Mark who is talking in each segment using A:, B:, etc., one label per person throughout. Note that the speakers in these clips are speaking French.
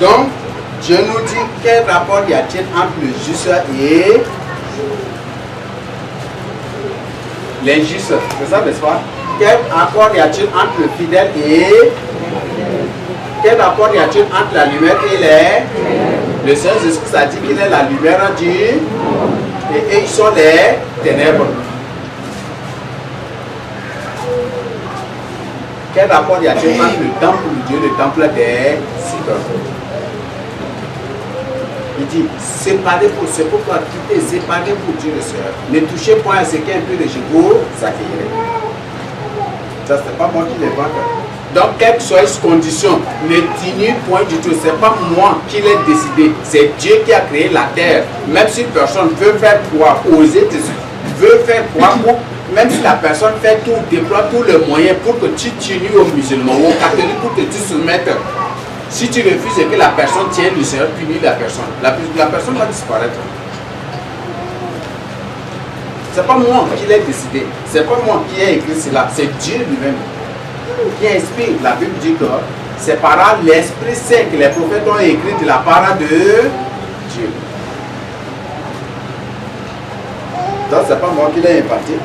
A: Donc, Dieu nous dit quel rapport y a-t-il entre le juste et l'injuste. C'est ça, n'est-ce pas? Quel rapport y a-t-il entre le fidèle et... Quel rapport y a-t-il entre la lumière et les... Le Seigneur Jésus-Christ a dit qu'il est la lumière du... Et ils sont les ténèbres. Quel rapport y a-t-il entre le temple de Dieu et le temple des cigares? Il dit, séparez-vous, c'est pourquoi quittez, séparez-vous Dieu le Seigneur. Ne touchez point à ce qui est un peu de chez vous, ça accueillerait. Ça, c'est pas moi qui l'invente. Donc, quelle que soit cette condition, ne diminue point du tout. C'est pas moi qui l'ai décidé. C'est Dieu qui a créé la terre. Même si une personne veut faire quoi, oser, veut faire quoi, même si la personne fait tout, déploie tous les moyens pour que tu t'unis aux musulmans, aux catholiques, pour que tu soumettes. Si tu refuses et que la personne tienne, le Seigneur punit la personne. La personne va disparaître. C'est pas moi qui l'ai décidé. C'est pas moi qui ai écrit cela. C'est Dieu lui-même qui inspire. La Bible dit que c'est par l'Esprit Saint que les prophètes ont écrit de la part de Dieu. Donc c'est pas moi qui l'ai inventé.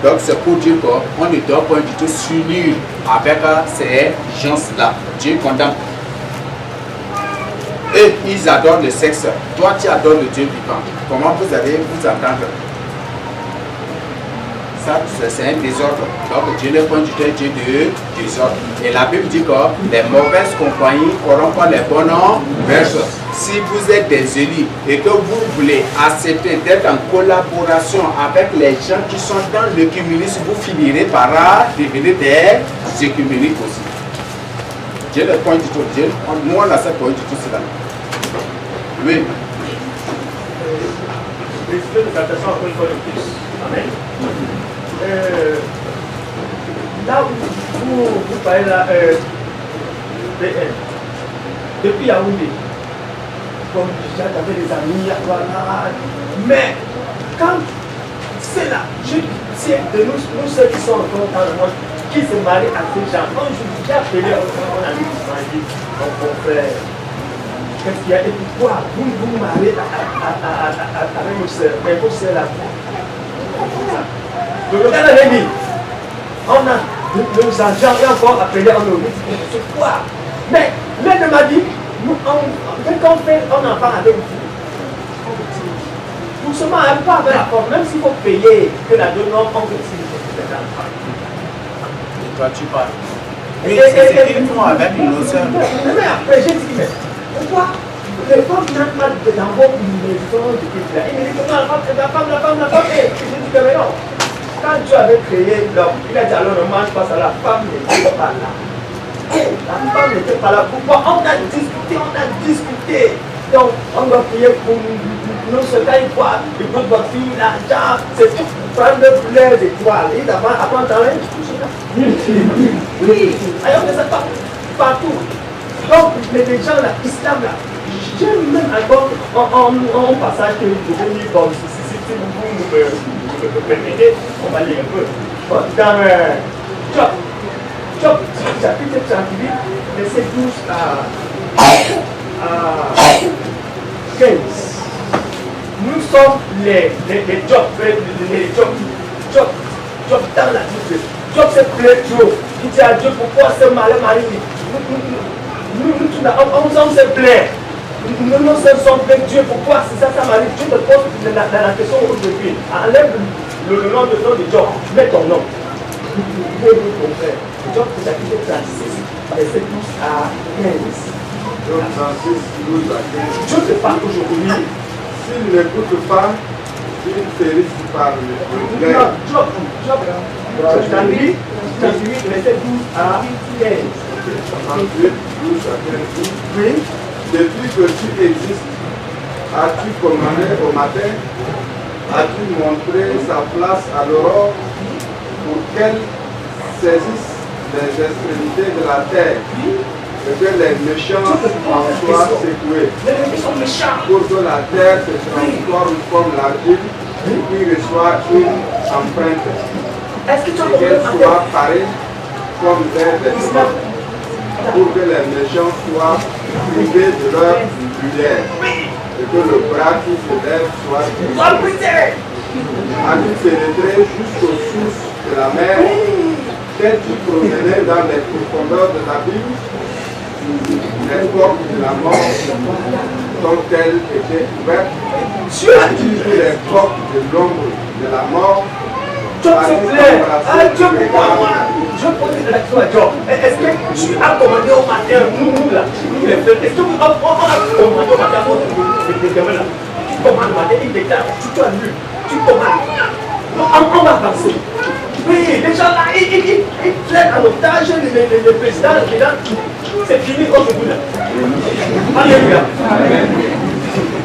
A: Donc c'est pour dire qu'on ne doit pas du tout s'unir avec ces gens-là. Dieu condamne. Et ils adorent le sexe. Toi, tu adores le Dieu vivant. Comment vous allez vous entendre? Ça, c'est un désordre. Donc Dieu n'est point du tout un Dieu de désordre. Et la Bible dit que les mauvaises compagnies corrompent les bonnes mœurs. Si vous êtes des élus et que vous voulez accepter d'être en collaboration avec les gens qui sont dans l'œcuménisme, vous finirez par devenir des œcuméniques aussi. Dieu n'est point du tout. Dieu, nous on n'a pas point du tout cela. Oui.
B: L'esprit de tentation encore une fois de plus. Amen. Là où vous parlez là, depuis Yaoundé, comme j'avais des amis, voilà, mais quand c'est là, c'est de nous ceux qui sont encore dans le monde, qui se marient à ces gens, un jour j'ai appelé mon ami qui m'a dit, mon frère, qu'est-ce qu'il y a et pourquoi vous vous mariez avec vos sœurs, mais vos sœurs là. Le regard avait dit, on a nos agents et encore appelé en nous. C'est quoi? Mais l'un m'a dit, dès qu'on fait, on en parle avec vous. Tout seulement, elle pas avec la forme, même s'il faut payer, que la donne, on peut s'il faut
A: Toi, tu parles. Oui, c'est ce qu'ils font avec nos sœurs.
B: Mais après, j'ai dit, mais pourquoi les femmes n'entrent pas dans vos maisons de Christ là? Il me dit que non, la femme, et je dis que mais non. Quand Dieu avait créé l'homme, il a dit alors ne mange pas ça, la femme n'était pas là. La femme n'était pas là. Pourquoi? On a discuté. Donc, on doit prier pour nous, ce temps, il voit, il peut votre fille, l'argent, c'est pour prendre leurs étoiles. Et d'abord, après, on t'enlève. Oui, alors on fait ça partout. Donc, les gens là, l'islam là, j'aime même encore en passage que je vais lire comme si vous me permettez, on va lire un peu. Dans Job, chapitre 38, verset 12 à 15. Nous sommes les Job dans la Bible. Job se plaît Dieu. Il dit à Dieu pourquoi ce malin mari. On se plaît. Nous nous sommes avec Dieu. Pourquoi c'est ça m'arrive? Dieu te pose la question aujourd'hui. Enlève le nom de Job. Mets ton nom. Ton frère. Job chapitre 36, verset 12 à 15.
C: Job 36, 12 à 15.
B: Dieu te parle aujourd'hui.
C: S'il n'écoute pas, il périsse par le
B: Non, Job 38, verset 12 à 15.
C: 38, 12 à 15.
B: Oui.
C: Depuis que tu existes, as-tu commandé au matin? As-tu montré sa place à l'aurore pour qu'elle saisisse les extrémités de la terre et que les méchants en soient secoués? Pour que la terre se transforme comme l'argile qui reçoit une empreinte et qu'elle soit pareille comme l'air des pour que les méchants soient privés de leur lumière et que le bras qui se lève soit brisé. As-tu pénétré jusqu'aux sources de la mer? T'es-tu promené dans les profondeurs de l'abîme? Les portes de la mort sont-elles été ouvertes? As-tu vu les portes de l'ombre de la mort?
B: Dieu pourquoi moi? Je pose la question à Dieu. Est-ce que tu as commandé au matin, nous là, nous les frères, est-ce que on a commandé au matin, tu commandes le matin, il déclare, tu annules, tu commandes. On va avancer. Oui, les gens là, ils prennent en otage le président, le président. C'est fini aujourd'hui là. Alléluia.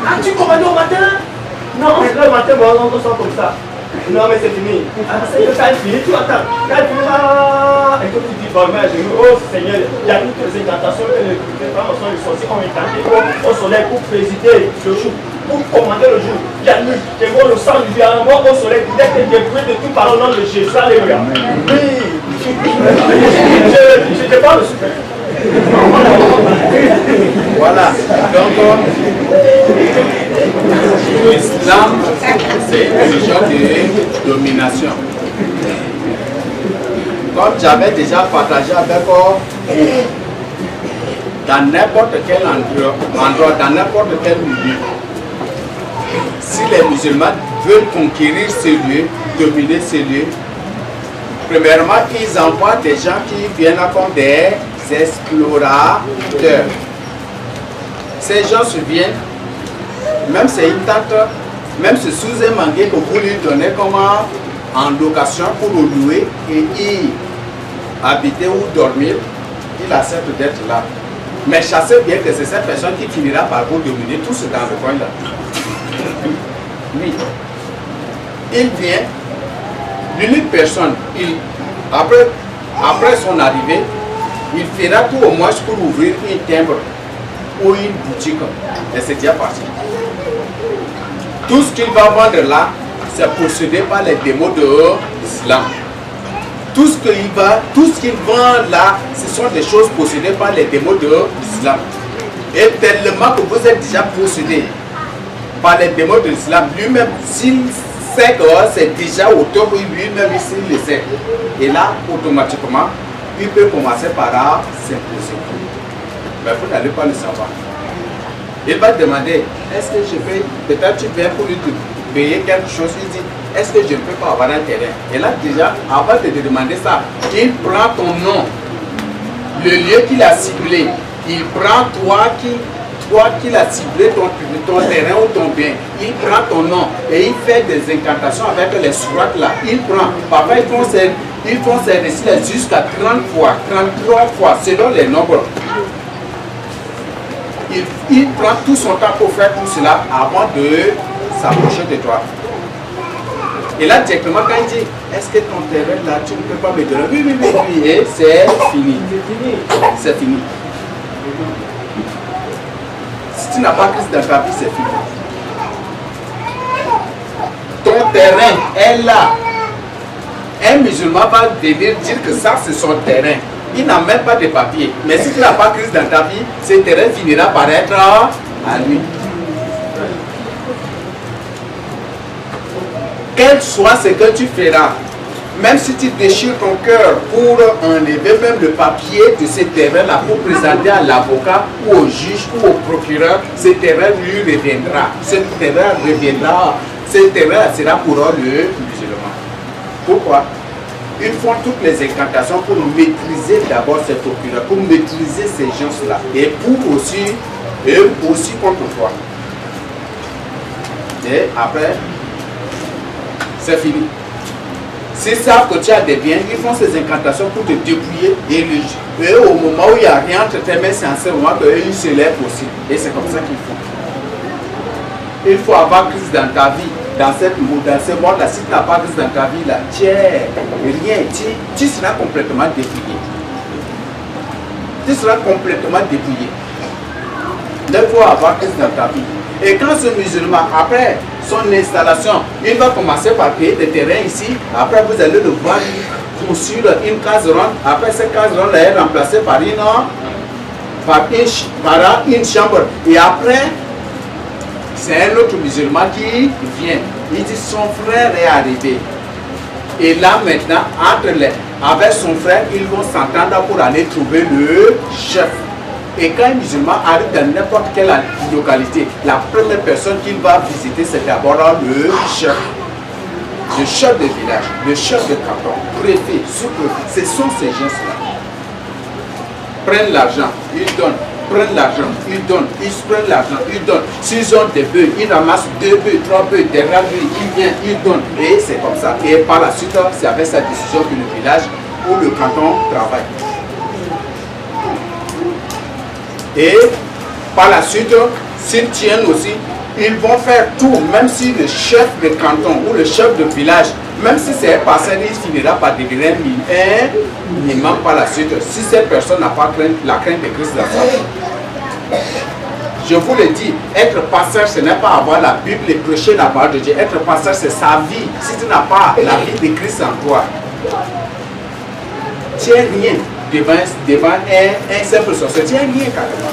B: As-tu commandé au matin? Non, le matin, on sort comme ça. Non, mais c'est fini. C'est quand il finit, tu attends. Quand il finit, et que tu dis, bon, mais je dis, oh Seigneur, il y a toutes les incantations que les femmes sont les sorciers ont incanté au soleil pour présider le jour, pour commander le jour. Il y a nu, qui voit le sang du diable au soleil, d'être débrouillé de tout par le nom de Jésus. Alléluia. Oui. Je parle de super.
A: Voilà, donc l'islam, c'est une religion de domination. Comme j'avais déjà partagé avec vous, dans n'importe quel endroit, dans n'importe quel milieu, si les musulmans veulent conquérir ces lieux, dominer ces lieux, premièrement, ils envoient des gens qui viennent comme des explorateurs. Ces gens se viennent, même c'est une tente, même c'est sous un mangué que vous lui donnez comme en location pour le louer et y habiter ou dormir, il accepte d'être là. Mais chassez bien que c'est cette personne qui finira par vous dominer tout ce dans le coin là. Oui. Il vient, l'unique personne, après son arrivée, il fera tout au moins pour ouvrir une timbre ou une boutique. Et c'est déjà parti. Tout ce qu'il va vendre là, c'est possédé par les démons de l'islam. Tout ce qu'il vend là, ce sont des choses possédées par les démons de l'islam. Et tellement que vous êtes déjà possédé par les démons de l'islam, lui-même, s'il sait que c'est déjà au top, lui-même, il le sait. Et là, automatiquement, il peut commencer par s'imposer. Mais vous n'allez pas le savoir. Il va te demander, est-ce que je paye? Peut-être tu viens pour lui payer quelque chose. Il dit, est-ce que je ne peux pas avoir un terrain? Et là déjà, avant de te demander ça, il prend ton nom, le lieu qu'il a ciblé. Il prend toi qui l'as ciblé, ton terrain ou ton bien. Il prend ton nom et il fait des incantations avec les sourates là. Il prend, parfois ils font ces récits jusqu'à 30 fois, 33 fois, selon les nombres. Il prend tout son temps pour faire tout cela avant de s'approcher de toi. Et là, directement, quand il dit, est-ce que ton terrain là, tu ne peux pas me donner? Oui, et c'est fini. C'est fini. Si tu n'as pas Christ dans ta vie, c'est fini. Ton terrain est là. Un musulman va venir dire que ça, c'est son terrain. Il n'a même pas de papier. Mais si tu n'as pas Christ dans ta vie, ce terrain finira par être à lui. Quel soit ce que tu feras, même si tu déchires ton cœur pour enlever même le papier de ce terrain-là, pour présenter à l'avocat ou au juge ou au procureur, ce terrain lui reviendra. Ce terrain reviendra. Ce terrain sera pour eux le musulman. Pourquoi? Ils font toutes les incantations pour maîtriser d'abord ces procureurs, pour maîtriser ces gens-là, et pour aussi contre toi. Et après, c'est fini. S'ils savent que tu as des biens, ils font ces incantations pour te dépouiller et au moment où il n'y a rien entre tes mains, c'est en ce moment qu'ils se lèvent aussi. Et c'est comme ça qu'ils font. Il faut avoir Christ dans ta vie, dans ce monde-là. Si tu n'as pas Christ dans ta vie, là, tu es rien, tu seras complètement dépouillé. Tu seras complètement dépouillé. Il faut avoir Christ dans ta vie. Et quand ce musulman, après son installation, il va commencer par payer des terrains ici, après vous allez le voir construire une case ronde. Après cette case ronde est remplacée par une chambre. Et après, c'est un autre musulman qui vient. Il dit son frère est arrivé. Et là maintenant, avec son frère, ils vont s'entendre pour aller trouver le chef. Et quand un musulman arrive dans n'importe quelle localité, la première personne qu'il va visiter, c'est d'abord le chef. Le chef de village, le chef de canton, préfet, sous-préfet. Ce sont ces gens-là. Prennent l'argent, ils donnent. Prennent l'argent, ils donnent. Ils prennent l'argent, ils donnent. S'ils ont des bœufs, ils ramassent 2 bœufs, 3 bœufs, des ragoûts, ils viennent, ils donnent. Et c'est comme ça. Et par la suite, c'est avec cette décision que le village ou le canton travaille. Et par la suite, s'ils tiennent aussi, ils vont faire tout, même si le chef de canton ou le chef de village, même si c'est un passeur, il finira par devenir un imam par la suite, si cette personne n'a pas la crainte de Christ dans sa vie. Je vous le dis, être pasteur, ce n'est pas avoir la Bible et prêcher la parole de Dieu. Être pasteur, c'est sa vie. Si tu n'as pas la vie de Christ en toi, tu n'es rien devant un simple sorcier. Tu n'es rien carrément.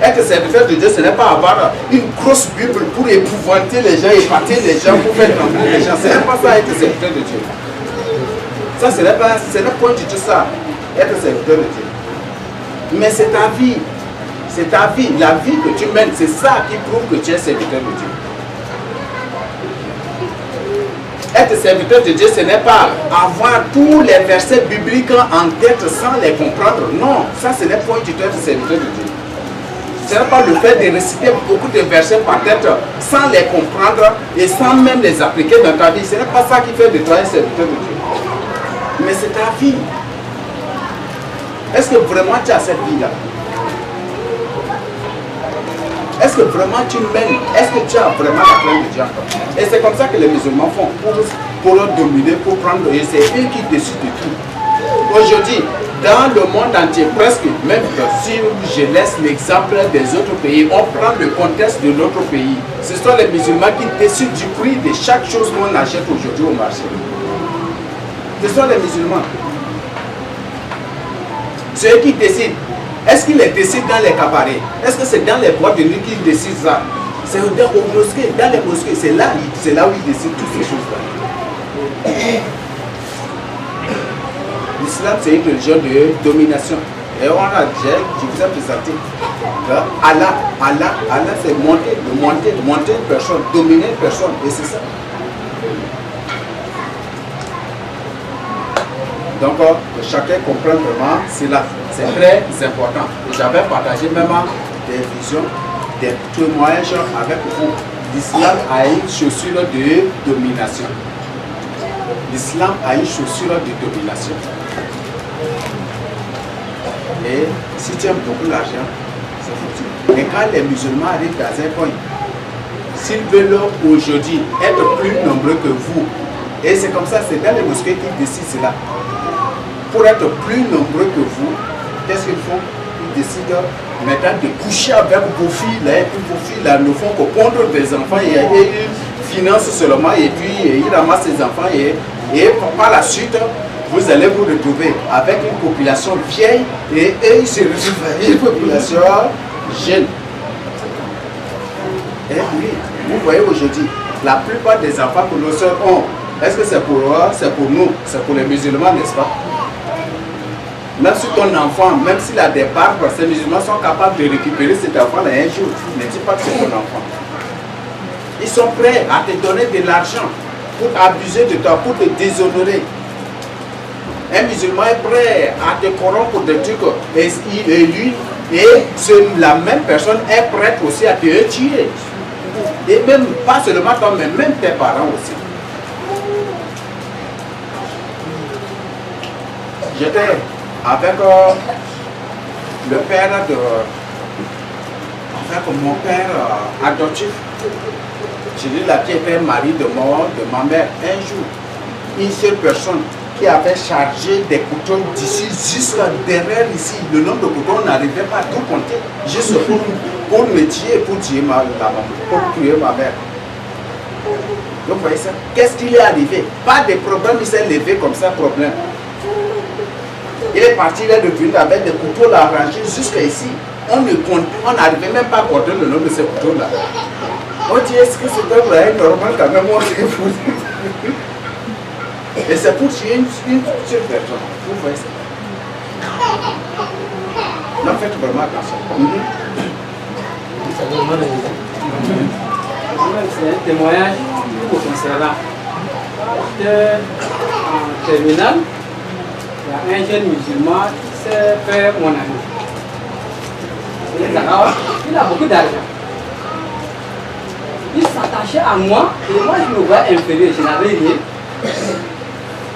A: Être serviteur de Dieu, ce n'est pas avoir une grosse Bible pour épouvanter les gens, épater les gens, pour faire trembler les gens. Ce n'est pas ça, être serviteur de Dieu. Ça, ce n'est pas du tout ça, être serviteur de Dieu. Mais c'est ta vie. C'est ta vie. La vie que tu mènes, c'est ça qui prouve que tu es serviteur de Dieu. Être serviteur de Dieu, ce n'est pas avoir tous les versets bibliques en tête sans les comprendre. Non, ça, ce n'est pas du tout être serviteur de Dieu. Ce n'est pas le fait de réciter beaucoup de versets par tête sans les comprendre et sans même les appliquer dans ta vie. Ce n'est pas ça qui fait de toi un serviteur de Dieu. Mais c'est ta vie. Est-ce que vraiment tu as cette vie-là? Est-ce que vraiment tu mènes? Est-ce que tu as vraiment la crainte de Dieu encore? Et c'est comme ça que les musulmans font pour dominer, pour prendre. Et c'est eux qui décident de tout. Aujourd'hui, dans le monde entier, presque, même si je laisse l'exemple des autres pays, on prend le contexte de notre pays. Ce sont les musulmans qui décident du prix de chaque chose qu'on achète aujourd'hui au marché. Ce sont les musulmans. C'est eux qui décident. Est-ce qu'ils les décident dans les cabarets? Est-ce que c'est dans les boîtes de nuit qu'ils décident ça? C'est aux mosquées, dans les mosquées, c'est là où ils décident toutes ces choses-là. L'islam, c'est une religion de domination. Et je vous ai présenté. Allah, c'est monter une personne, dominer une personne. Et c'est ça. Donc, que chacun comprenne vraiment cela. C'est très important. J'avais partagé même des visions, des témoignages avec vous. L'islam a une chaussure de domination. L'islam a une chaussure de domination. Et si tu aimes beaucoup l'argent, c'est foutu. Et quand les musulmans arrivent dans un coin, s'ils veulent aujourd'hui être plus nombreux que vous, et c'est comme ça, c'est dans les mosquées qu'ils décident cela. Pour être plus nombreux que vous, qu'est-ce qu'ils font? Ils décident maintenant de coucher avec vos filles là, et puis vos filles là ne font que pondre des enfants et ils financent seulement et puis ils ramassent les enfants et par la suite, vous allez vous retrouver avec une population vieille et eux ils se retrouvent avec une population jeune. Et oui, vous voyez aujourd'hui, la plupart des enfants que nos soeurs ont, est-ce que c'est pour eux, c'est pour nous, c'est pour les musulmans, n'est-ce pas? Même si ton enfant, même s'il a des barbes, ces musulmans sont capables de récupérer cet enfant-là un jour. Ne dis pas que c'est ton enfant. Ils sont prêts à te donner de l'argent pour abuser de toi, pour te déshonorer. Un musulman est prêt à te corrompre pour des trucs la même personne est prête aussi à te tuer. Et même, pas seulement toi, mais même tes parents aussi. J'étais avec le père de... Avec mon père adoptif. Celui-là qui était mari de ma mère. Un jour, une seule personne qui avait chargé des couteaux d'ici jusqu'à derrière ici. Le nombre de couteaux, on n'arrivait pas à tout compter. Juste pour me tuer, pour tuer ma mère. Vous voyez ça? Qu'est-ce qui lui est arrivé? Pas de problème, il s'est levé comme ça, problème. Il est parti, il est revenu avec des couteaux là, rangés jusqu'à ici. On n'arrivait même pas à compter le nom de ces couteaux-là. On dit, est-ce que c'est un normal quand même? On s'est foutu. Et c'est pour tuer une seule personne. Vous voyez ça? Non, faites vraiment attention.
D: C'est un témoignage pour concernant. J'étais en terminale, il y a un jeune musulman qui s'est fait mon ami. Il a beaucoup d'argent. Il s'attachait à moi et moi je me voyais inférieur, je n'avais rien.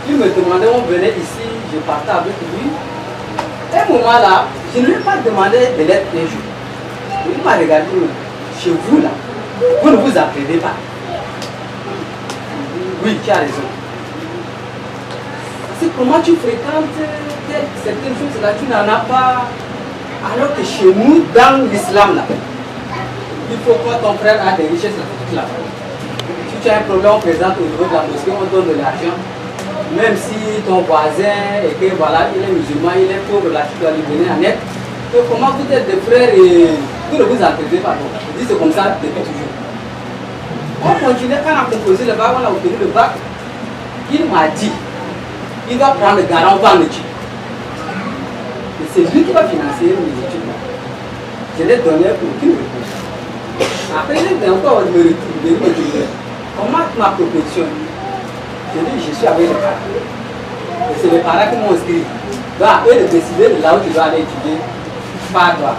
D: Il me demandait, on venait ici, je partais avec lui. À un moment là, je ne lui ai pas demandé de l'aide un jour. Il m'a regardé, chez vous là, vous ne vous appelez pas. Oui, tu as raison. C'est comment tu fréquentes certaines choses là, tu n'en as pas. Alors que chez nous, dans l'islam là, il faut que ton frère a des richesses là. Si tu as un problème, on présente au niveau de la mosquée, on donne de l'argent. Même si ton voisin et que voilà, il est musulman, il est pauvre là, tu dois lui donner en aide. Donc comment vous êtes des frères et vous ne vous entendez pas. Je dis c'est comme ça depuis toujours. On continuait, quand on a composé le bac, on a obtenu le bac, il m'a dit, il va prendre le garant, on va me tuer. Et c'est lui qui va financer mes études là. Je l'ai donné pour aucune réponse. Après, il est encore de me dire, comment ma proposition? Je dis, je suis avec les parents. Et c'est les parents qui m'ont inscrit. Donc, eux de décider de là où tu dois aller étudier, pas toi.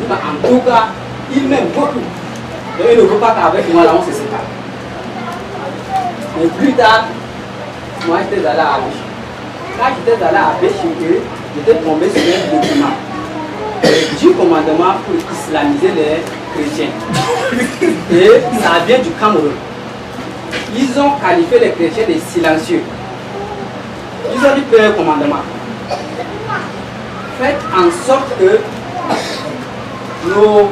D: Il dit, en tout cas, il m'aime beaucoup. Et il ne veut pas qu'avec moi, là, on se sépare. Et plus tard, moi, j'étais allé à Abéchi. Quand j'étais allé à Abéchi, j'étais tombé sur un document du commandement pour islamiser les chrétiens. Et ça vient du Cameroun. Ils ont qualifié les chrétiens de silencieux. Ils ont dit un commandement. Faites en sorte que nos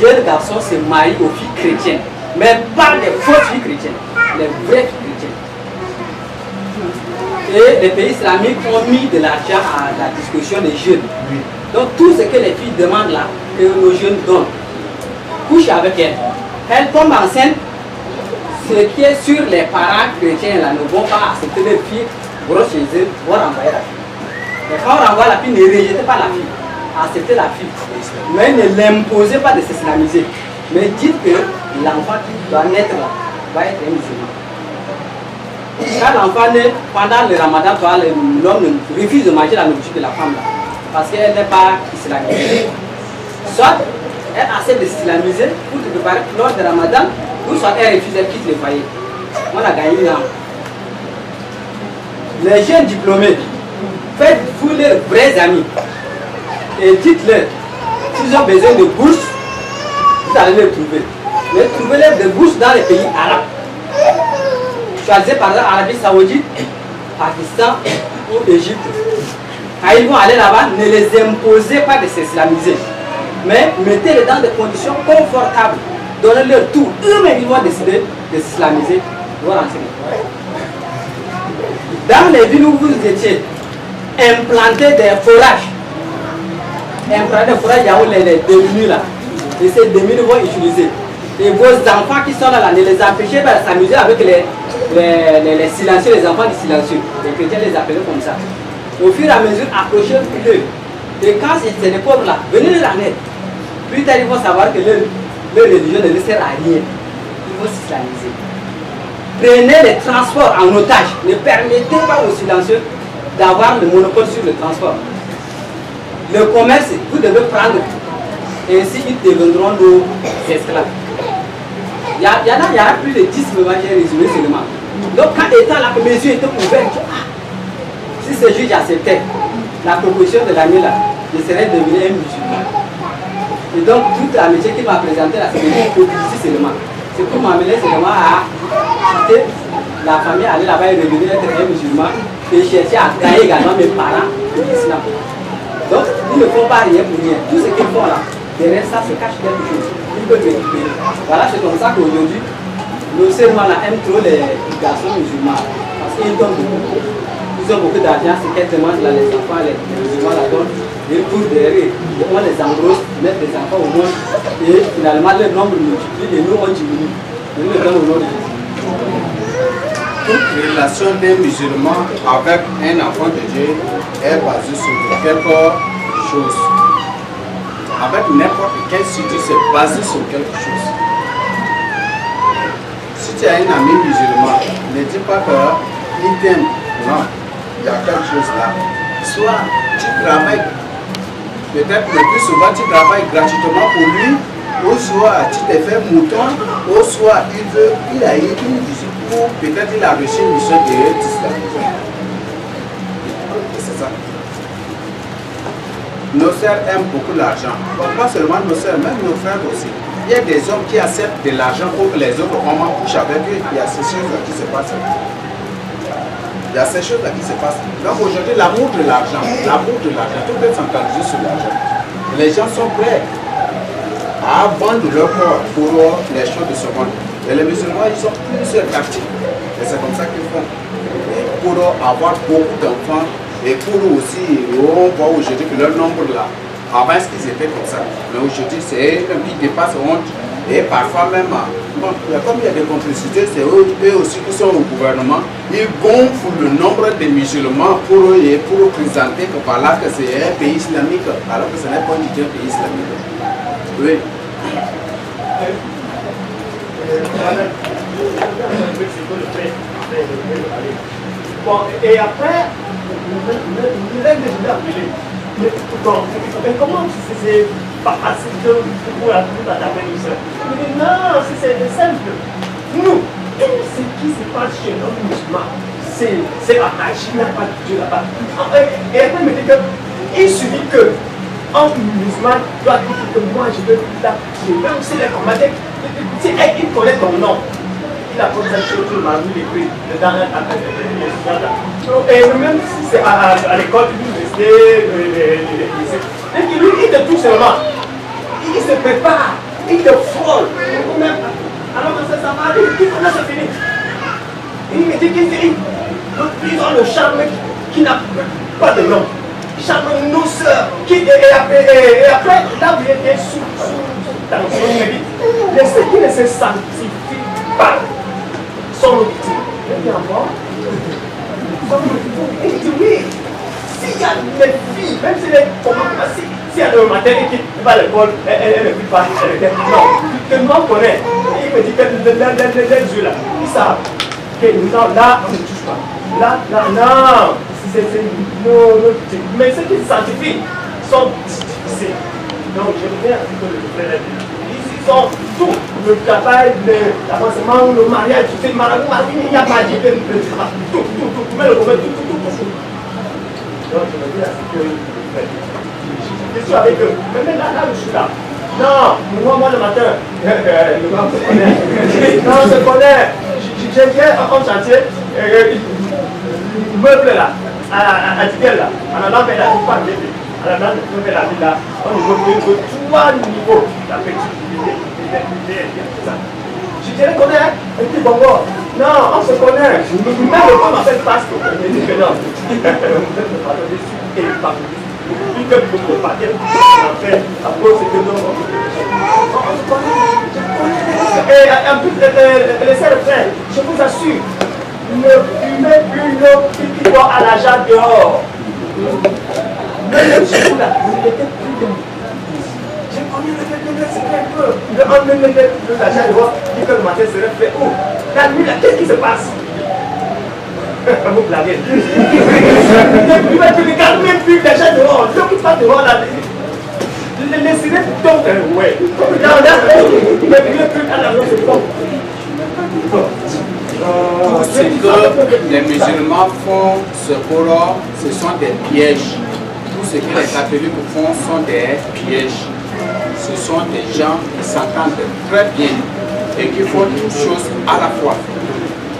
D: jeunes garçons se marient aux filles chrétiennes. Mais pas des fausses filles chrétiennes, les vraies filles chrétiennes. Et les pays islamiques ont mis de l'argent à la discussion des jeunes. Donc tout ce que les filles demandent là, que nos jeunes donnent, couchent avec elles. Elles tombent enceintes. Ce qui est sur les parents chrétiens là ne vont pas accepter les filles grosses chez eux, vont renvoyer la fille. Et quand on renvoie la fille, ne rejetez pas la fille, acceptez la fille. Mais ne l'imposez pas de s'islamiser. Mais dites que l'enfant qui doit naître là va être un musulman. Quand l'enfant naît, pendant le ramadan, l'homme refuse de manger la nourriture de la femme là, parce qu'elle n'est pas islamisée. Soit elle accepte de s'islamiser pour te préparer lors du ramadan, ou soit elle refuse, elle quitte le foyer. On a gagné une âme. Les jeunes diplômés, faites-vous leurs vrais amis et dites-leur, s'ils ont besoin de bourse, vous allez les trouver. Mais trouvez-les des bourses dans les pays arabes. Choisissez par exemple Arabie Saoudite, Pakistan ou Égypte. Quand ils vont aller là-bas, ne les imposez pas de s'islamiser. Mais mettez-les dans des conditions confortables. Donnez-leur tout. Eux-mêmes, ils vont décider de s'islamiser. Ils vont rentrer. Dans les villes où vous étiez, implantez des forages. Implantez des forages, il y a où les démunis là. Et ces démunis vont utiliser. Et vos enfants qui sont là, ne les empêchez pas de s'amuser avec les silencieux, les enfants des silencieux. Les chrétiens les appellent comme ça. Au fur et à mesure, approchez-le. Et quand c'est des pauvres là, venez leur en aide. Plus tard, ils vont savoir que leur religion ne leur sert à rien. Ils vont s'islamiser. Prenez les transports en otage. Ne permettez pas aux silencieux d'avoir le monopole sur le transport. Le commerce, vous devez prendre. Et ainsi, ils deviendront nos esclaves. Il y a plus de 10 moments que j'ai résumé seulement. Donc, quand étant là, mes yeux étaient ouverts, si ce juge acceptait la proposition de l'année là, je serais devenu un musulman. Et donc, toute l'amitié qu'il m'a présentée là, c'est une hypocrisie seulement. C'est pour m'amener seulement à quitter la famille, aller là-bas et revenir être un musulman et chercher à gagner également mes parents de l'islam. Donc, ils ne font pas rien pour rien. Tout ce qu'ils font là, derrière ça se cache quelque chose. Ils peuvent récupérer. Voilà, c'est comme ça qu'aujourd'hui, Le musulman là aime trop les garçons musulmans parce qu'ils donnent beaucoup. Ils ont beaucoup d'argent, c'est qu'elles demandent là, les enfants, les musulmans la donnent. Ils courent derrière, on les engrosse, mettent les enfants au monde et finalement le nombre multiplie et nous on diminue. Et nous le donnons au nom de Jésus.
A: Toute relation d'un musulman avec un enfant de Dieu est basée sur quelque chose. Avec n'importe quel sujet, c'est basé sur quelque chose. Si tu as un ami musulman, ne dis pas qu'il t'aime. Non, il y a quelque chose là. Soit tu travailles, peut-être le plus souvent tu travailles gratuitement pour lui, ou soit tu t'es fait mouton, ou soit il a eu une visite pour, peut-être il a reçu une mission de t'islamiser. C'est ça. Nos sœurs aiment beaucoup l'argent. Pas seulement nos sœurs, même nos frères aussi. Il y a des hommes qui acceptent de l'argent pour que les autres hommes couchent avec eux. Il y a ces choses-là qui se passent. Il y a ces choses-là qui se passent. Donc aujourd'hui, l'amour de l'argent, tout est centralisé sur l'argent. Les gens sont prêts à vendre leur corps pour les choses de ce monde. Et les musulmans, ils ont plusieurs tactiques. Et c'est comme ça qu'ils font. Et pour avoir beaucoup d'enfants, et pour aussi, on voit aujourd'hui que leur nombre là, avant est-ce qu'ils étaient comme ça. Mais aujourd'hui, c'est un qui dépasse honte. Et parfois même, bon, comme il y a des complicités, c'est eux aussi qui sont au gouvernement. Ils gonflent le nombre de musulmans pour présenter que par là que c'est un pays islamique, alors que ce n'est pas du tout un pays islamique. Oui.
B: Bon, et après, il est déjà appelé. Mais comment c'est pas assez de pour la bénédiction? Non, c'est simple. Nous, tout ce qui se passe chez nos musulmans, c'est la magie, il n'y a pas de Dieu là-bas. Et après, il me dit qu'il suffit que un musulman doit dire que moi je veux là, même s'il est commandé, si il connaît ton nom, il a posé cette chose, il m'a mis l'écrit, le dernier et même si c'est à l'école, l'université, et lui, il te touche seulement, il se prépare, il te frôle, alors que ça va aller, il connaît, c'est fini. Il me dit qu'ils ont le charme qui n'a pas de nom. Charme nos soeurs, et après, là où il était sous tension, il me dit, ce qui ne se sanctifie pas sont victimes. Il dit encore, il dit oui, s'il y a des filles, même si les s'il y a le matin et qui va à l'école, elle ne vit pas, elle est non, que le monde connaît. Il me dit que les yeux là, ils savent que non, là, on ne touche pas. Là, non. Mais ceux qui se sanctifient sont difficiles. Donc je reviens à ce que le frère a dit. Ils sont tout, le travail, l'avancement, le mariage, tout ce il n'y a pas d'idée, tout, mais le problème, tout. Donc je reviens à ce que le frère a dit. Je suis avec eux, mais là je suis là. Non, moi le matin, le grand se connaît. Non, on se connaît. J'ai un chantier, meuble là. À Tigel là, on a fait la vie, on a fait la vie là, on veut 3 niveaux d'affectivité. Je les connais, et puis bon, non, on se connaît. Même le corps m'appelle Pasco, il dit que non. Vous êtes le patron dessus et le patron dessus. Puis que vous le partez, on a fait, à cause de nos on se connaît. Et en plus, les sœurs frères, je vous assure, ne fumez plus l'eau qui boit à la jarre dehors. Même chez vous là, vous n'étiez plus de moi. J'ai connu le secret un peu. La jarre dehors, dit que le matin serait fait. Oh, la nuit là, qu'est-ce qui se passe? Vous blaguez. Ne regardez même plus la jarre dehors. L'eau qui passe dehors là, laissez-les tomber. Ouais. Ne fumez plus à la maison, c'est bon.
A: Tout ce que les musulmans font, ce sont des pièges. Tout ce que les catholiques font sont des pièges. Ce sont des gens qui s'entendent très bien et qui font toutes choses à la fois.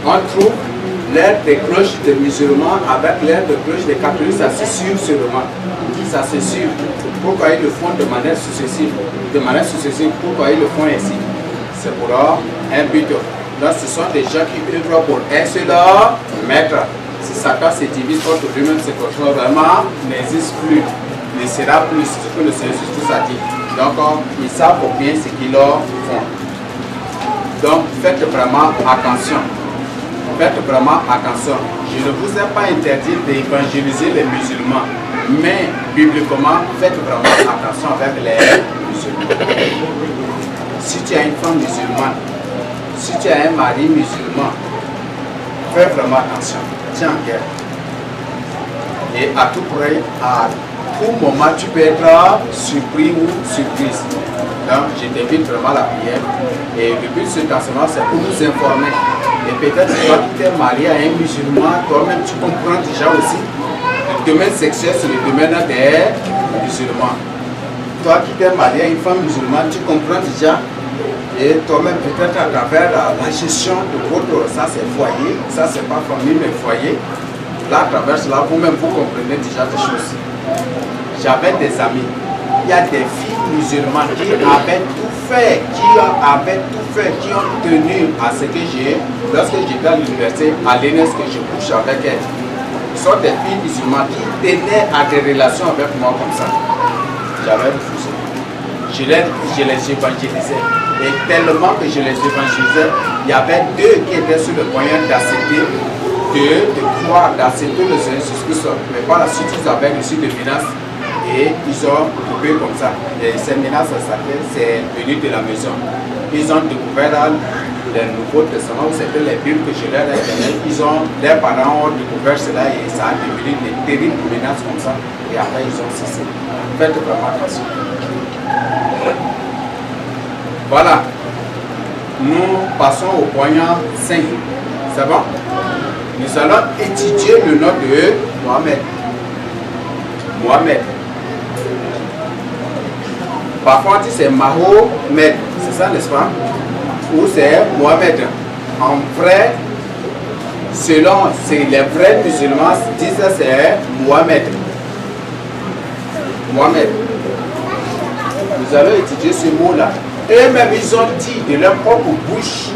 A: On trouve l'air des cloches des musulmans avec l'air de cloches des catholiques, ça se suit seulement. Ça se suit. Pourquoi ils le font de manière successive? De manière successive, pourquoi ils le font ainsi? C'est pour un but. Donc ce sont des gens qui œuvrent pour un seul maître. Si Satan se divise contre lui-même, c'est que vraiment n'existe plus, ne sera plus, c'est ce que le Seigneur Jésus a dit. Donc ils savent bien ce qu'ils leur font. Donc faites vraiment attention. Faites vraiment attention. Je ne vous ai pas interdit d'évangéliser les musulmans, mais bibliquement, faites vraiment attention avec les musulmans. Si tu as une femme musulmane, si tu as un mari musulman, fais vraiment attention. Tiens en guerre. Et à tout près, à tout moment, tu peux être surpris ou surprise. Donc, je t'invite vraiment à la prière. Et le but de cet enseignement, c'est pour nous informer. Et peut-être que toi qui t'es marié à un musulman, toi-même, tu comprends déjà aussi. Le domaine sexuel, c'est le domaine des musulmans. Toi qui t'es marié à une femme musulmane, tu comprends déjà. Et toi-même, peut-être à travers la gestion de votre, ça c'est foyer, ça c'est pas famille mais foyer. Là, à travers cela, vous-même, vous comprenez déjà des choses. J'avais des amis, il y a des filles musulmanes qui avaient tout fait, qui ont tenu à ce que j'ai, lorsque j'étais à l'université, à l'ENS, que je couche avec elles. Ce sont des filles musulmanes qui tenaient à des relations avec moi comme ça. J'avais refusé. Je les évangélisais. Et tellement que je les évangélisais, il y avait deux qui étaient sur le moyen d'accepter, de croire, d'accepter le Seigneur Jésus-Christ. Mais par la suite, ils avaient reçu des menaces et ils ont coupé comme ça. Et ces menaces, c'est venu de la maison. Ils ont découvert le Nouveau Testament, où c'était les Bibles que je leur ai données. Leurs parents ont découvert cela et ça a devenu des terribles menaces comme ça. Et après, ils ont cessé. Faites vraiment attention. Voilà, nous passons au point 5. C'est bon? Nous allons étudier le nom de Mohamed. Mohamed. Parfois, c'est Mahomet, c'est ça, n'est-ce pas? Ou c'est Mohamed. En vrai, selon les vrais musulmans, disent que c'est Mohamed. Mohamed. Nous allons étudier ce mot-là. Eux-mêmes, ils ont dit de leur propre bouche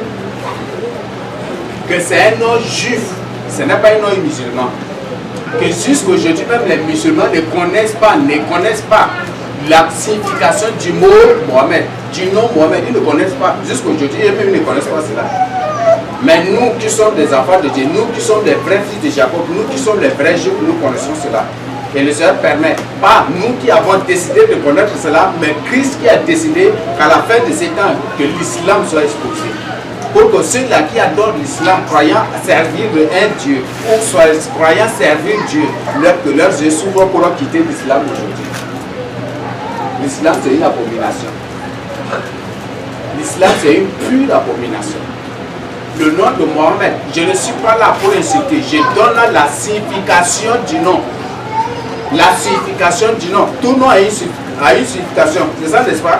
A: que c'est un nom juif, ce n'est pas un nom musulman. Que jusqu'aujourd'hui, même les musulmans ne connaissent pas la signification du mot Mohamed, du nom Mohamed, ils ne connaissent pas. Jusqu'aujourd'hui, eux-mêmes, ils ne connaissent pas cela. Mais nous qui sommes des enfants de Dieu, nous qui sommes les vrais fils de Jacob, nous qui sommes les vrais juifs, nous connaissons cela. Et le Seigneur permet, pas nous qui avons décidé de connaître cela, mais Christ qui a décidé qu'à la fin de ces temps, que l'islam soit exposé. Pour que ceux-là qui adorent l'islam, croyant servir un Dieu, ou soit croyant servir Dieu, que leurs yeux s'ouvrent pour quitter l'islam aujourd'hui. L'islam, c'est une abomination. L'islam, c'est une pure abomination. Le nom de Mohamed, je ne suis pas là pour insulter, je donne la signification du nom. La signification du nom. Tout nom a une signification. C'est ça, n'est-ce pas?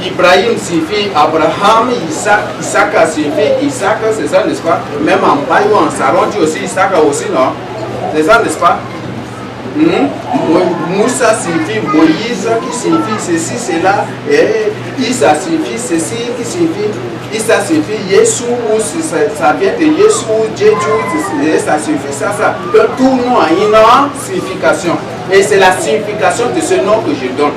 A: Ibrahim signifie Abraham, Isaac signifie Isaac, c'est ça, n'est-ce pas? Même en Baïou, en Saron, dit aussi Isaac aussi, non? C'est ça, n'est-ce pas? Moussa signifie Moïse, qui signifie ceci, cela. Et Issa signifie ceci, qui signifie Issa signifie Yesu, ou ça vient de Yesu, Jésus, ça signifie ça. Donc tout nom a une signification. Et c'est la signification de ce nom que je donne.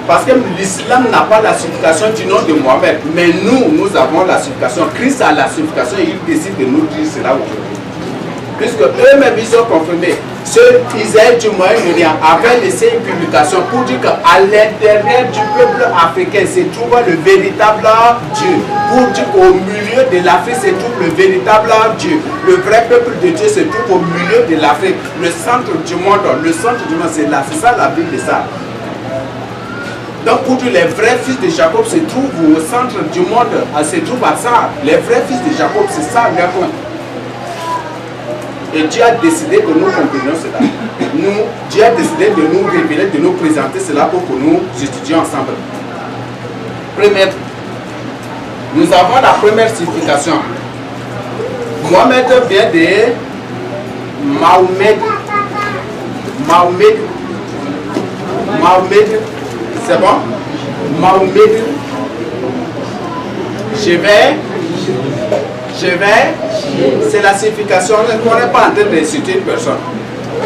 A: Parce que l'islam n'a pas la signification du nom de Mohamed. Mais nous avons la signification. Christ a la signification et il décide de nous dire cela aujourd'hui. Puisque eux-mêmes, ils ont confirmé. Ceux Israël du Moyen-Orient avaient laissé une publication pour dire qu'à l'intérieur du peuple africain se trouve le véritable Dieu. Pour dire qu'au milieu de l'Afrique se trouve le véritable Dieu. Le vrai peuple de Dieu se trouve au milieu de l'Afrique. Le centre du monde, c'est là. C'est ça la Bible de ça. Donc pour dire les vrais fils de Jacob se trouvent au centre du monde, se trouvent à ça. Les vrais fils de Jacob, c'est ça leur point. Et Dieu a décidé que nous comprenions cela. Dieu a décidé de nous révéler, de nous présenter cela pour que nous étudions ensemble. Première, nous avons la première signification. Mohamed vient de Mahomet. Mahomet, c'est bon? Mahomet. Je vais Je vais. C'est la signification. On n'est pas en train d'insulter une personne.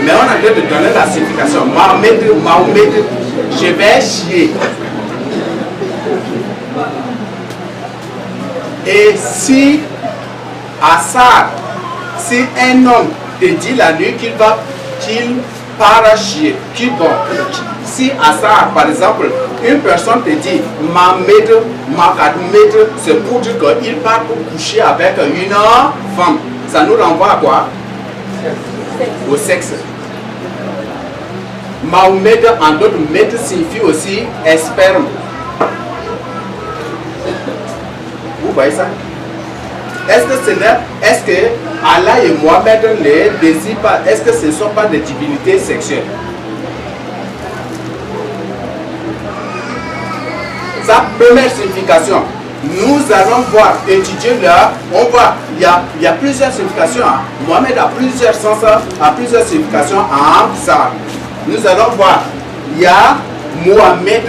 A: Mais on est en train de donner la signification. Mahomet, je vais chier. Et si Assad, si un homme te dit la nuit qu'il part à chier, si Assad, par exemple, une personne te dit c'est pour dire qu'il part pour coucher avec une femme, ça nous renvoie à quoi? Au sexe. Mahomet en d'autres maîtres signifie aussi sperme. Vous voyez ça? Est-ce que Allah et Mohamed ne désirent pas? Est-ce que ce ne sont pas des divinités sexuelles? Sa première signification, nous allons voir, étudier là, on voit, il y a plusieurs significations. Hein. Mohamed a plusieurs sens, a plusieurs significations en ça. Nous allons voir, il y a Mohamed,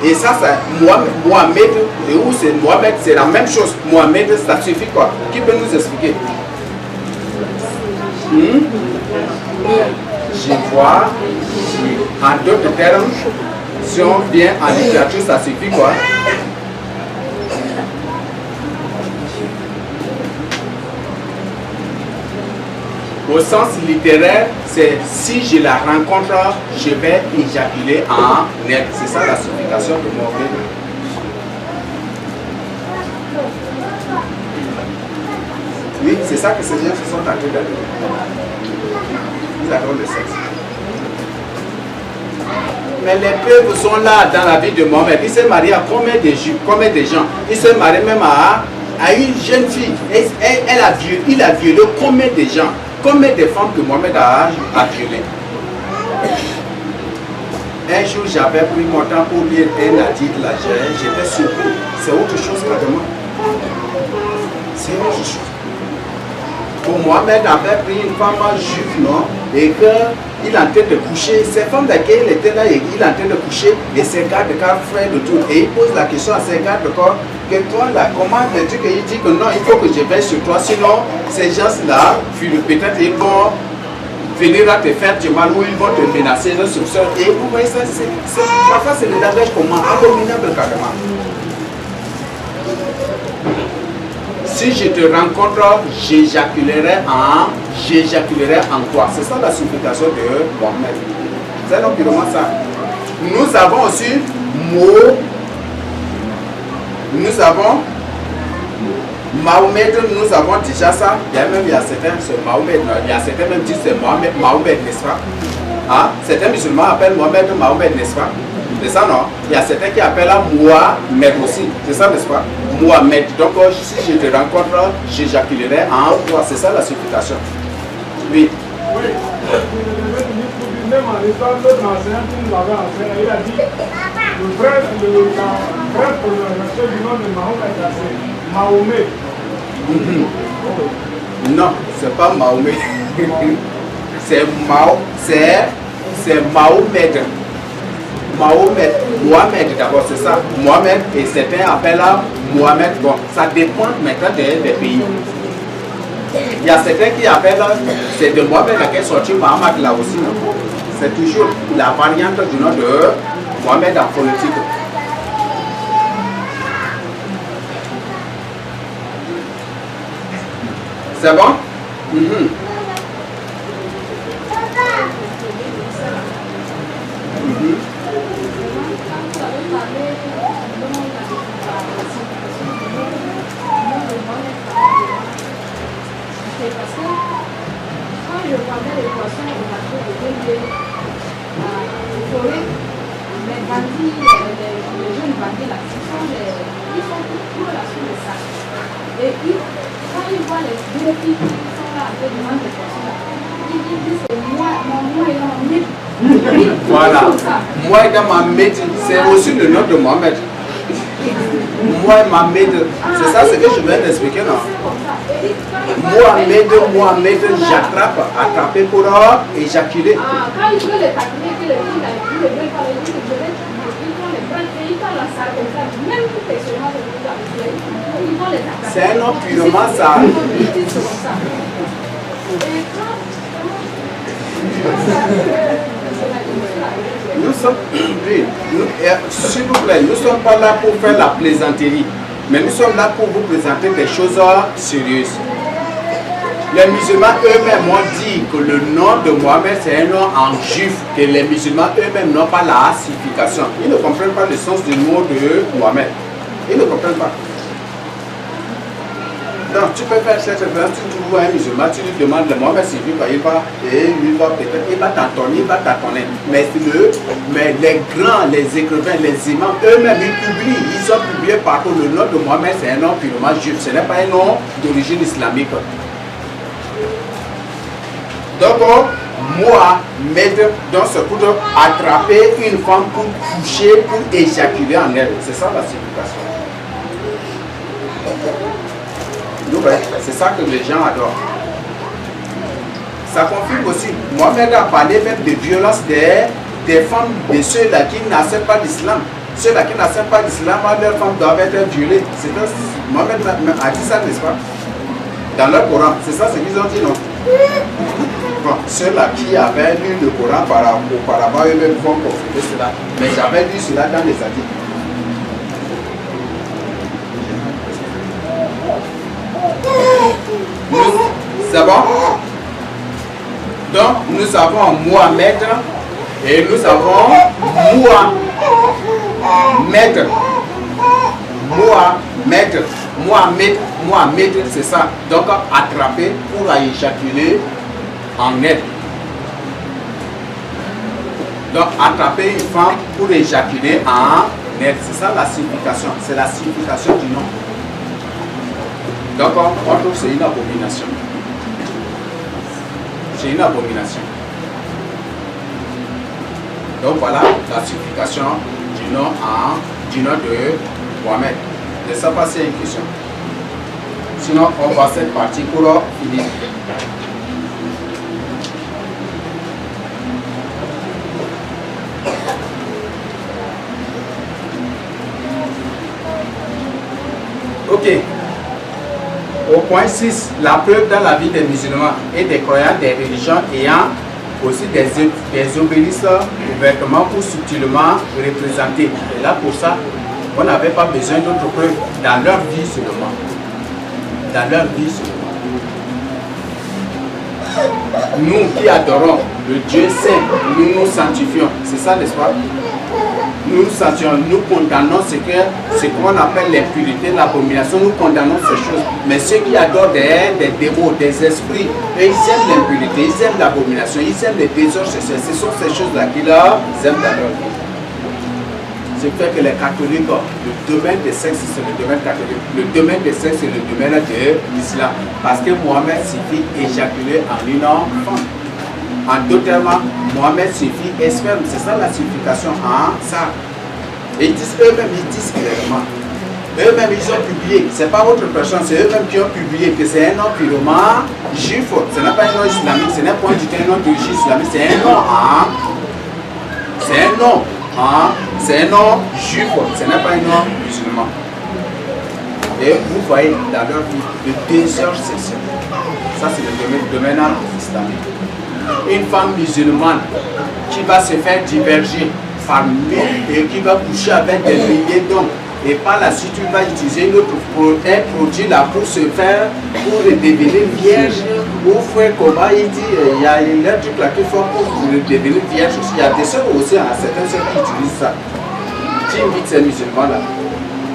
A: et ça c'est Mohamed, et où c'est Mohamed, c'est la même chose. Mohamed, ça suffit quoi? Qui peut nous expliquer? Je vois, en d'autres termes, si on vient en littérature, ça suffit quoi? Au sens littéraire, c'est si je la rencontre, je vais éjaculer en elle. C'est ça la signification de Mohamed. Oui, c'est ça que ces gens se sont tentés de dire. Ils adorent le sexe. Mais les preuves sont là dans la vie de Mohamed. Il s'est marié à combien de juifs, combien de gens? Il s'est marié même à une jeune fille. Il a violé combien de gens? Combien de femmes que Mohamed a violées? Un jour, j'avais pris mon temps pour lire un article là, j'étais surpris. C'est autre chose vraiment. C'est autre chose. Pour Mohamed avait pris une femme juive, non? Et qu'il est en train de coucher. Ces femmes d'accueil, il était là, et il est en train de coucher. Et ses gardes-corps frères de tout. Et il pose la question à ses gardes-corps. Que toi là, comment veux-tu qu'il dit que non, il faut que je veille sur toi, sinon ces gens-là, peut-être ils vont venir à te faire du mal ou ils vont te menacer de soupçon. Et vous voyez ça, parfois c'est le langage comment abominable carrément. Si je te rencontre, j'éjaculerai en toi. C'est ça la signification de Mohamed. C'est donc purement ça. Nous avons aussi nous avons Mahomet, nous avons déjà ça. Il y a certains, c'est Mahomet, il y a certains même disent c'est Mahomet, n'est-ce pas? Hein? Certains musulmans appellent Mahomet, n'est-ce pas? C'est ça, non? Il y a certains qui appellent Mohamed aussi. C'est ça, n'est-ce pas? Mohamed. Donc, si je te rencontre, j'éjaculerai en toi. C'est ça la supplication. Oui.
C: Oui. Même en histoire, l'autre enseignant qui nous avait enseigné, il a dit la vraie prononciation du nom de Mahomet, c'est Mahomet.
A: Non, c'est pas Mahomet. C'est Mahomet. Mohamed d'abord, c'est ça. Mohamed, et certains appellent Mohamed. Bon, ça dépend maintenant des pays. Il y a certains qui appellent, c'est de Mohamed à quel sorti Mohamed là aussi. C'est toujours la variante du nom de Mohamed en phonétique. C'est bon?
E: Parce que quand je regardais les poissons au bateau de Bélé, au forêt, les bandits, les jeunes bandits là, ils sont toujours là sur le sac. Et quand ils voient les deux filles qui sont là en train de manger les poissons là, ils disent c'est moi et mon mythe.
A: Voilà. Moi et ma mythe, c'est aussi le nom de Mohamed. Moi et ma mythe, c'est ça ce que je viens d'expliquer, non? Mohamed, j'attrape, attraper pour éjaculer.
E: Quand ils veulent les taquiner, que les filles ne veulent pas les dire, ils vont les prendre et ils vont la salle comme ça, même si c'est seulement de vous ils vont les attaquer.
A: c'est un nom purement ça. Nous sommes, oui, s'il vous plaît, nous ne sommes pas là pour faire la plaisanterie, mais nous sommes là pour vous présenter des choses sérieuses. Les musulmans eux-mêmes ont dit que le nom de Mohamed c'est un nom en juif, que les musulmans eux-mêmes n'ont pas la signification. Ils ne comprennent pas le sens du mot de Mohamed. Ils ne comprennent pas. Donc tu peux faire cette référence, tu vois un musulman, tu lui demandes le Mohamed signifie quoi, il va, et lui va peut-être, il va t'entonner, Mais les grands, les écrivains, les imams, eux-mêmes ils publient, ils ont publié partout le nom de Mohamed c'est un nom purement juif, ce n'est pas un nom d'origine islamique. Donc, Mohamed, donc c'est pour attraper une femme pour coucher, pour éjaculer en elle. C'est ça la signification. C'est ça que les gens adorent. Ça confirme aussi. Mohamed a parlé même de violence des femmes, de ceux-là qui n'acceptent pas l'islam. Ceux-là qui n'acceptent pas l'islam, leurs femmes doivent être violées. Mohamed a dit ça, n'est-ce pas? Dans leur Coran, c'est ça ce qu'ils ont dit, non? Bon, ceux-là qui avaient lu le Coran auparavant, eux-mêmes vont confirmer cela. Mais j'avais lu cela dans les articles. C'est bon? Donc, nous avons Mohamed et nous avons Mohamed, c'est ça. Donc, attraper pour éjaculer en elle. Donc, attraper une femme pour éjaculer en elle. C'est ça la signification. C'est la signification du nom. Donc, on trouve que c'est une abomination. C'est une abomination. Donc, voilà la signification du nom de Mohamed. Je ne sais pas s'il y a une question. Sinon, on va cette partie pour finir. Ok. Au point 6, la preuve dans la vie des musulmans et des croyants des religions ayant aussi des obélisques ouvertement ou subtilement représentés. Et là, pour ça, on n'avait pas besoin d'autres preuves dans leur vie seulement. Dans leur vie seulement. Nous qui adorons le Dieu saint, nous nous sanctifions. C'est ça, n'est-ce pas? Nous nous sanctifions, nous condamnons ce qu'on appelle l'impureté, l'abomination, nous condamnons ces choses. Mais ceux qui adorent des démons, des esprits, ils aiment l'impureté, ils aiment l'abomination, ils aiment les désordres, ce sont ces choses-là qu'ils aiment dans leur vie. C'est fait que les catholiques, le domaine des sexes, c'est le domaine catholique. Le domaine des sexes, c'est le domaine de l'islam. Parce que Mohamed suffit éjaculer en une femme. En d'autres termes, Mohamed suffit sperme. C'est ça la signification en ça. Et ils disent eux-mêmes, ils disent clairement. Eux-mêmes, ils ont publié. Ce n'est pas autre personne, c'est eux-mêmes qui ont publié que c'est un nom purement juif. Ce n'est pas un nom islamique, ce n'est pas un nom d'origine islamique, c'est un nom c'est un nom. C'est un nom juif, ce n'est pas un nom musulman. Et vous voyez dans leur vie le désordre sexuel. Ça, c'est le domaine islamique. Une femme musulmane qui va se faire diverger par mille et qui va coucher avec des milliers d'hommes. Et par la suite, il va utiliser un produit là pour se faire, pour devenir vierge, ou faire comment il dit, il y a un truc là qu'il faut pour devenir vierge aussi. Il y a des sœurs aussi, certains sœurs qui utilisent ça. Qui invitent ces musulmans là.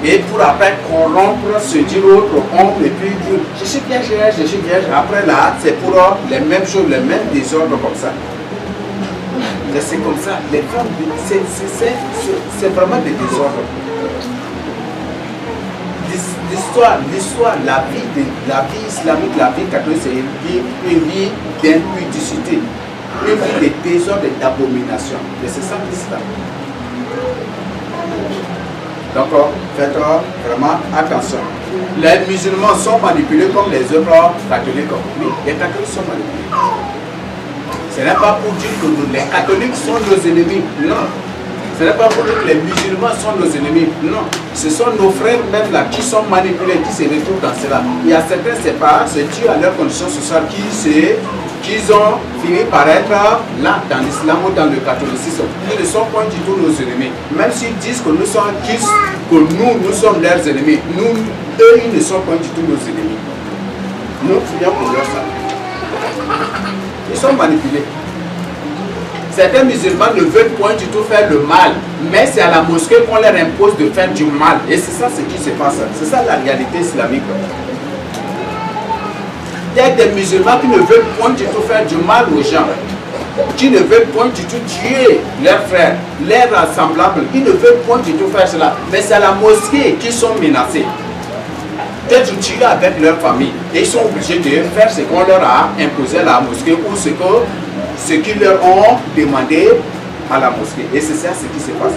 A: Et pour après corrompre, se dire autre homme, et puis dire, je suis vierge. Après là, c'est pour les mêmes choses, les mêmes désordres comme ça. C'est comme ça. Les femmes, c'est vraiment des désordres. L'histoire, la vie islamique, la vie catholique, c'est une vie d'impudicité, une vie de désordre et d'abomination. Et c'est ça l'islam. Donc, faites vraiment attention. Les musulmans sont manipulés comme les autres catholiques. Oui, les catholiques sont manipulés. Ce n'est pas pour dire que les catholiques sont nos ennemis. Non. Ce n'est pas pour dire que les musulmans sont nos ennemis. Non, ce sont nos frères même là qui sont manipulés, qui se retrouvent dans cela. Il y a certains, c'est pas, c'est dû à leurs conditions sociales qu'ils ont fini par être là dans l'islam ou dans le catholicisme. Ils ne sont pas du tout nos ennemis. Même s'ils disent que nous sommes leurs ennemis, eux, ils ne sont pas du tout nos ennemis. Nous prions pour leur salut. Ils sont manipulés. Certains musulmans ne veulent point du tout faire le mal, mais c'est à la mosquée qu'on leur impose de faire du mal. Et c'est ça ce qui se passe. C'est ça la réalité islamique. Il y a des musulmans qui ne veulent point du tout faire du mal aux gens, qui ne veulent point du tout tuer leurs frères, leurs semblables, qui ne veulent point du tout faire cela. Mais c'est à la mosquée qu'ils sont menacés d'être tirés avec leur famille. Et ils sont obligés de faire ce qu'on leur a imposé à la mosquée ou ce qu'ils leur ont demandé à la mosquée. Et c'est ça ce qui se passe.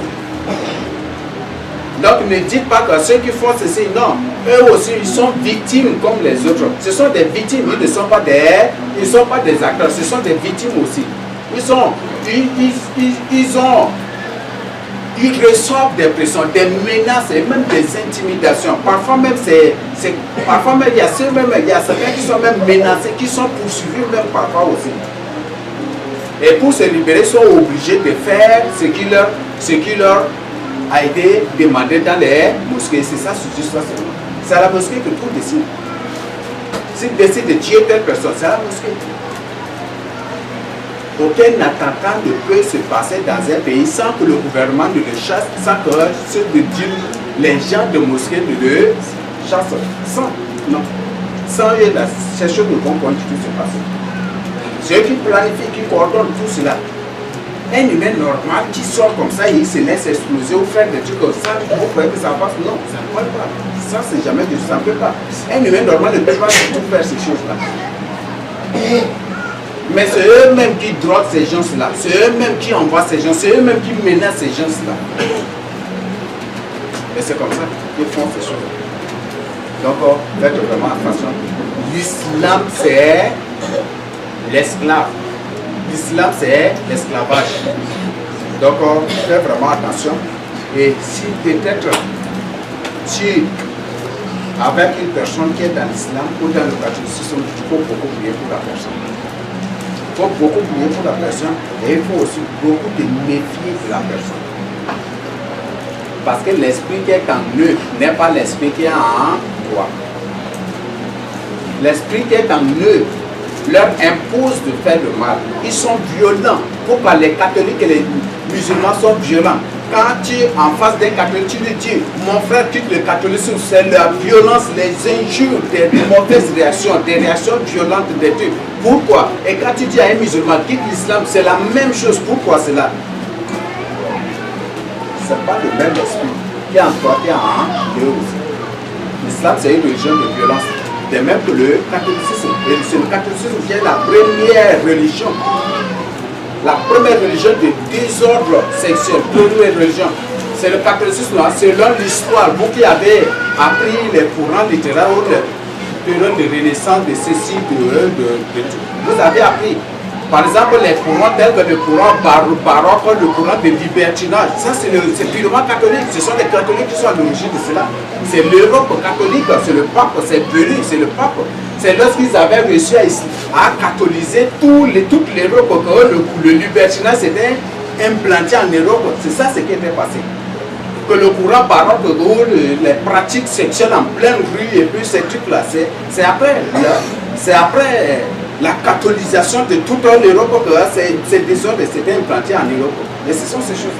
A: Donc ne dites pas que ceux qui font ceci, non, eux aussi ils sont victimes comme les autres. Ce sont des victimes, ils ne sont pas des acteurs, ce sont des victimes aussi. Ils reçoivent des pressions, des menaces et même des intimidations. Parfois même il y a certains qui sont même menacés, qui sont poursuivis même parfois aussi. Et pour se libérer, ils sont obligés de faire ce qui leur a été demandé dans les mosquées. C'est ça, c'est juste ça. C'est à la mosquée que tout décide. S'ils décident de tuer telle personne, c'est à la mosquée. Aucun attentat ne peut se passer dans un pays sans que le gouvernement ne le chasse, sans que les gens de mosquée ne le chassent. Sans eux, ces choses ne vont pas du tout se passer. Ceux qui planifient, qui coordonnent tout cela. Un humain normal qui sort comme ça et il se laisse exploser ou faire des trucs comme ça, vous croyez que ça passe? Non, ça ne peut pas. Ça, c'est jamais du tout, ça ne peut pas. Un humain normal ne peut pas du tout faire ces choses-là. Mais c'est eux-mêmes qui droguent ces gens-là, c'est eux-mêmes qui envoient ces gens, c'est eux-mêmes qui menacent ces gens-là. Et c'est comme ça qu'ils font ces choses. Donc, faites vraiment attention. L'islam, c'est l'esclave. L'islam, c'est l'esclavage. Donc, faites vraiment attention. Et si peut-être, avec une personne qui est dans l'islam ou dans le catholicisme, il faut beaucoup prier pour la personne. Il faut beaucoup prier pour la personne et il faut aussi beaucoup te méfier de la personne. Parce que l'esprit qui est en eux n'est pas l'esprit qui est en toi. L'esprit qui est en eux leur impose de faire le mal. Ils sont violents. Pourquoi les catholiques et les musulmans sont violents? Quand tu es en face d'un catholique, tu lui dis, mon frère quitte le catholicisme, c'est la violence, les injures, des mauvaises réactions, des réactions violentes des trucs. Pourquoi? Et quand tu dis à un musulman, quitte l'islam, c'est la même chose. Pourquoi cela? Ce n'est pas le même esprit qui est en toi, qui est en eux aussi. L'islam, c'est une religion de violence. De même que le catholicisme. Et c'est le catholicisme qui est la première religion. La première religion de désordre sexuel, première religion, c'est le catholicisme. Selon l'histoire, vous qui avez appris les courants littéraires ou les périodes de renaissance, de ceci, de tout, vous avez appris. Par exemple, les courants tels que le courant baroque, le courant de libertinage, ça c'est purement catholique. Ce sont les catholiques qui sont à l'origine de cela. C'est l'Europe catholique, c'est le pape, c'est venu, c'est le pape. C'est lorsqu'ils avaient réussi à catholiser toute l'Europe que le libertinage s'était implanté en Europe. C'est ça ce qui était passé. Que le courant baroque, les pratiques sexuelles en pleine rue et puis ces trucs-là, c'est après la catholisation de toute l'Europe que ces désordres s'étaient implantés en Europe. Et ce sont ces choses.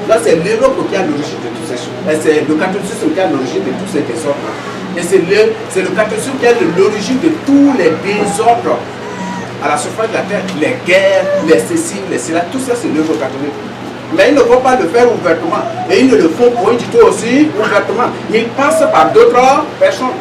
A: Là, c'est l'Europe qui est à l'origine de toutes ces choses. Et c'est le catholicisme qui est à l'origine de tous ces désordres. Et c'est le catholicisme qui est à l'origine de tous les désordres à la surface de la terre. Les guerres, les ceci, les cela, tout ça c'est l'œuvre catholique. Mais ils ne vont pas le faire ouvertement. Et ils ne le font point du tout aussi ouvertement. Ils passent par d'autres personnes.